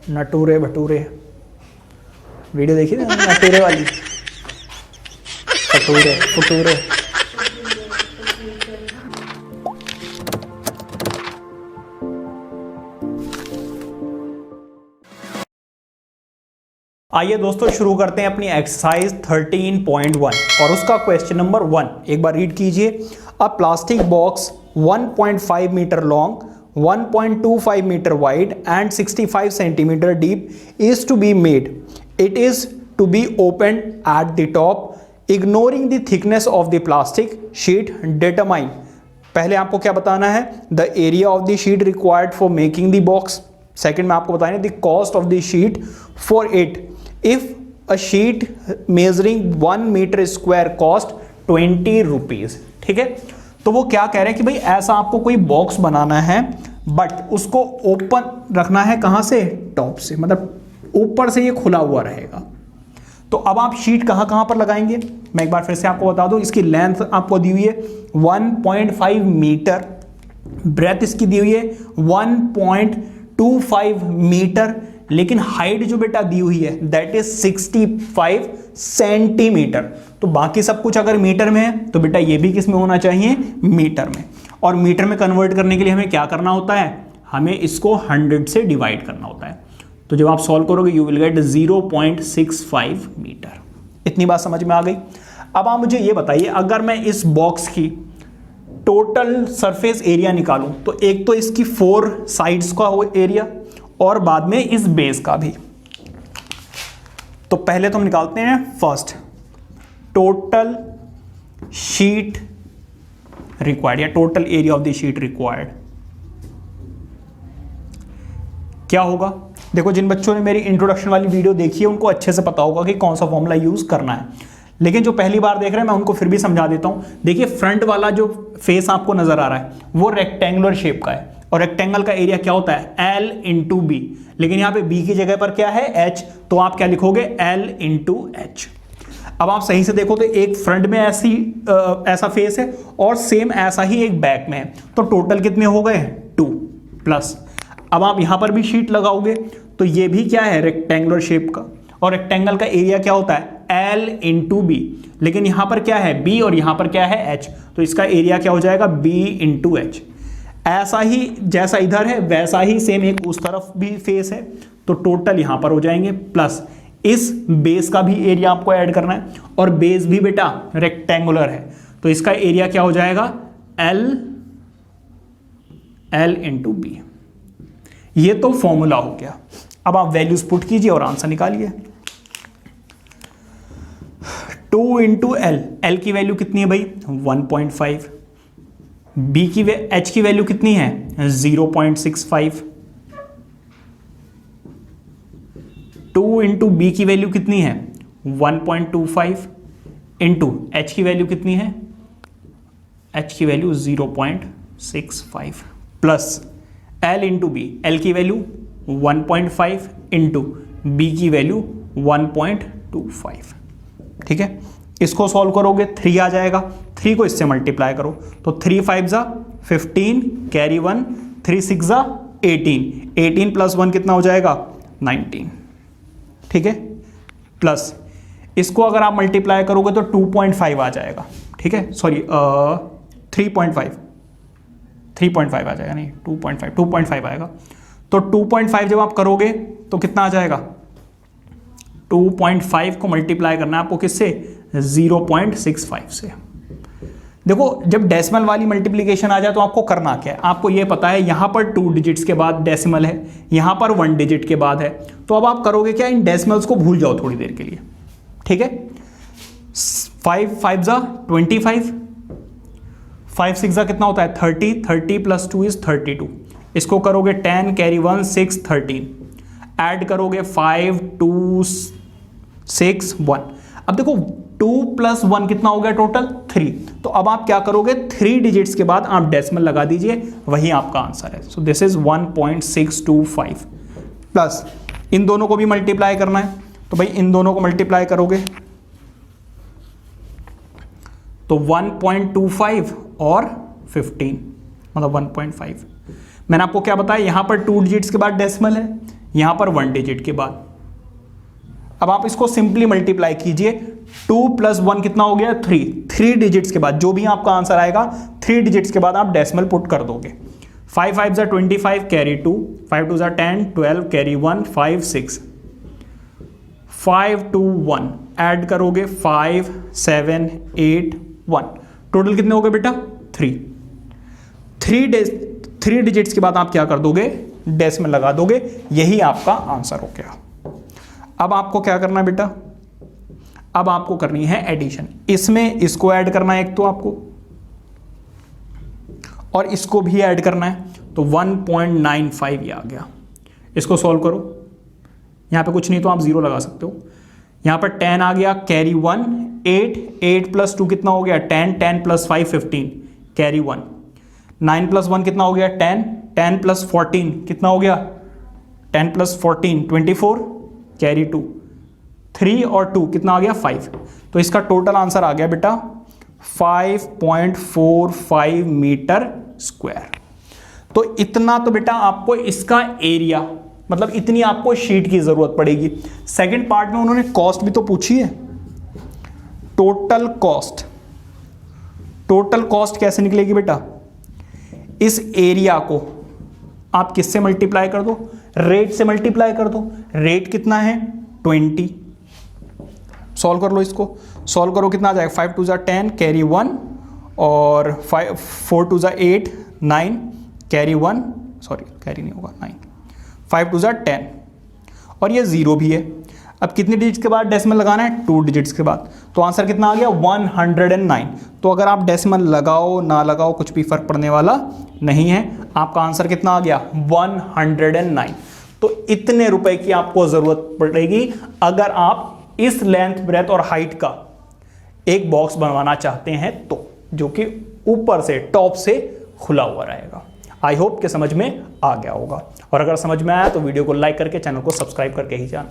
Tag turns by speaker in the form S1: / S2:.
S1: नटूरे bhature, video देखी ना नटूरे वाली, भटूरे फटूरे। आइए दोस्तों शुरू करते हैं अपनी एक्सरसाइज 13.1 और उसका क्वेश्चन नंबर 1 एक बार रीड कीजिए। A plastic box 1.5 metre long, 1.25 meter wide and 65 centimeter deep is to be made. It is to be opened at the top. Ignoring the thickness of the plastic sheet, determine. पहले आपको क्या बताना है? The area of the sheet required for making the box. Second में आपको बताना है the cost of the sheet for it. If a sheet measuring 1 meter square cost 20 rupees. ठीक है, तो वो क्या कह रहे हैं कि भाई ऐसा आपको कोई बॉक्स बनाना है बट उसको ओपन रखना है कहां से? टॉप से, मतलब ऊपर से ये खुला हुआ रहेगा। तो अब आप शीट कहां कहां पर लगाएंगे? मैं एक बार फिर से आपको बता दूं, इसकी लेंथ आपको दी हुई है 1.5 मीटर, ब्रेथ इसकी दी हुई है 1.25 मीटर, लेकिन हाइट जो बेटा दी हुई है दैट इज 65 सेंटीमीटर। तो बाकी सब कुछ अगर मीटर में है तो बेटा ये भी किस में होना चाहिए? मीटर में। और मीटर में कन्वर्ट करने के लिए हमें क्या करना होता है? हमें इसको 100 से डिवाइड करना होता है। तो जब आप सॉल्व करोगे यू विल गेट 0.65 मीटर। इतनी बात समझ में आ गई। अब आप मुझे ये बताइए, अगर मैं इस बॉक्स की टोटल सरफेस एरिया निकालूं तो एक तो इसकी 4 साइड्स का हो एरिया और बाद में इस बेस का भी। तो पहले तो हम निकालते हैं फर्स्ट टोटल शीट रिक्वायर्ड या total area of the sheet required. क्या होगा? देखो, जिन बच्चों ने मेरी इंट्रोडक्शन वाली वीडियो देखी है उनको अच्छे से पता होगा कि कौन सा फॉर्मूला यूज करना है, लेकिन जो पहली बार देख रहे हैं मैं उनको फिर भी समझा देता हूं। देखिए, फ्रंट वाला जो फेस आपको नजर आ रहा है वो रेक्टेंगुलर शेप का है और रेक्टेंगल का एरिया क्या होता है? L इंटू बी, लेकिन यहां पे B की जगह पर क्या है? H, तो आप क्या लिखोगे? L into H। अब आप सही से देखो तो एक फ्रंट में ऐसा फेस है और सेम ऐसा ही एक बैक में है, तो टोटल कितने हो गए? 2 प्लस। अब आप यहां पर भी शीट लगाओगे तो ये भी क्या है? रेक्टेंगुलर शेप का, और रेक्टेंगल का एरिया क्या होता है? L इंटू बी, लेकिन यहां पर क्या है? B और यहां पर क्या है? H, तो इसका एरिया क्या हो जाएगा? B into H। ऐसा ही जैसा इधर है वैसा ही सेम एक उस तरफ भी फेस है, तो टोटल यहां पर हो जाएंगे प्लस इस बेस का भी एरिया आपको ऐड करना है, और बेस भी बेटा रेक्टेंगुलर है तो इसका एरिया क्या हो जाएगा? L into B. ये तो फॉर्मूला हो गया। अब आप वैल्यूज पुट कीजिए और आंसर निकालिए। 2 इंटू एल, एल की वैल्यू कितनी है भाई? 1.5। बी की एच की वैल्यू कितनी है? 0.65। 2 इंटू बी की वैल्यू कितनी है? 1.25 इंटू एच की वैल्यू कितनी है? एच की value 0.65 plus L into B, L की वैल्यू 1.5 इंटू बी की वैल्यू 1.25। ठीक है, इसको सॉल्व करोगे 3 आ जाएगा, 3 को इससे मल्टीप्लाई करो तो 3 5 जा 15, कैरी 1, 3 6 जा 18, 18 प्लस 1 कितना हो जाएगा? 19। ठीक है, प्लस इसको अगर आप मल्टीप्लाई करोगे तो 2.5 आ जाएगा। ठीक है, सॉरी 3.5 आ जाएगा, नहीं 2.5 आएगा। तो 2.5 जब आप करोगे तो कितना आ जाएगा? 2.5 को मल्टीप्लाई करना है आपको किससे? 0.65 से। देखो, जब डेसिमल वाली मल्टीप्लिकेशन आ जाए तो आपको करना क्या है? आपको ये पता है यहां पर 2 डिजिट्स के बाद डेसिमल है, यहां पर 1 डिजिट के बाद है, तो अब आप करोगे क्या? इन डेसिमल्स को भूल जाओ थोड़ी देर के लिए। ठीक है, 5 5 जा 25, 5 6 जा कितना होता है? 30, 30 प्लस 2 इज 32। इसको करोगे 10, कैरी 1, 6, 13, ऐड करोगे 5 2 6 1। अब देखो 2 प्लस 1 कितना हो गया? टोटल 3। तो अब आप क्या करोगे? 3 डिजिट्स के बाद आप डेसिमल लगा दीजिए, वही आपका आंसर है। सो दिस इज 1.625 प्लस इन दोनों को भी मल्टीप्लाई करना है, तो भाई इन दोनों को मल्टीप्लाई करोगे तो 1.25 और 15 मतलब 1.5। मैंने आपको क्या बताया? यहां पर 2 डिजिट्स के बाद डेसिमल है, यहां पर 1 डिजिट के बाद। अब आप इसको सिंपली मल्टीप्लाई कीजिए, 2 + 1 कितना हो गया 3 डिजिट्स के बाद जो भी आपका आंसर आएगा 3 डिजिट्स के बाद आप डेसिमल पुट कर दोगे। 5 5 = 25 कैरी 2, 5 2 = 10, 12 कैरी 1, 5 6, 5 2 1 ऐड करोगे 5 7 8 1, टोटल कितने हो गए बेटा 3 डिजिट्स के बाद आप क्या कर दोगे डेसिमल लगा दोगे, यही आपका आंसर हो गया। अब आपको क्या करना है बेटा, अब आपको करनी है एडिशन। इसमें इसको ऐड करना है एक तो आपको, और इसको भी ऐड करना है, तो 1.95 ये आ गया। इसको सॉल्व करो, यहां पे कुछ नहीं तो आप 0 लगा सकते हो। यहां पर 10 आ गया कैरी 1, 8 + 2 कितना हो गया 10, 10 + 5 15 कैरी 1, 9 + 1 कितना हो गया 10, 10 + 14 कितना हो गया 10 + 14 24 कैरी 2, 3 और 2 कितना आ गया 5। तो इसका टोटल आंसर आ गया बेटा 5.45 मीटर स्क्वायर। तो इतना तो बेटा आपको इसका एरिया, मतलब इतनी आपको शीट की जरूरत पड़ेगी। सेकंड पार्ट में उन्होंने कॉस्ट भी तो पूछी है, टोटल कॉस्ट कैसे निकलेगी बेटा, इस एरिया को आप किससे मल्टीप्लाई कर दो, रेट से मल्टीप्लाई कर दो। रेट कितना है 20, सॉल्व कर लो, इसको सॉल्व करो कितना आ जाएगा 5 2 = 10 कैरी 1 और 4 2 = 8 9 कैरी 1, सॉरी कैरी नहीं होगा 9, 5 2 = 10 और ये 0 भी है। अब कितने डिजिट्स के बाद डेसिमल लगाना है 2 डिजिट्स के बाद, तो आंसर कितना आ गया 109। तो अगर आप डेसिमल लगाओ ना लगाओ कुछ भी फर्क पड़ने वाला नहीं है, आपका आंसर कितना आ गया 109। तो इतने रुपए की आपको जरूरत पड़ेगी अगर आप इस लेंथ ब्रेथ और हाइट का एक बॉक्स बनवाना चाहते हैं, तो जो कि ऊपर से टॉप से खुला हुआ रहेगा। आई होप कि समझ में आ गया होगा, और अगर समझ में आया तो वीडियो को लाइक करके चैनल को सब्सक्राइब करके ही जाना।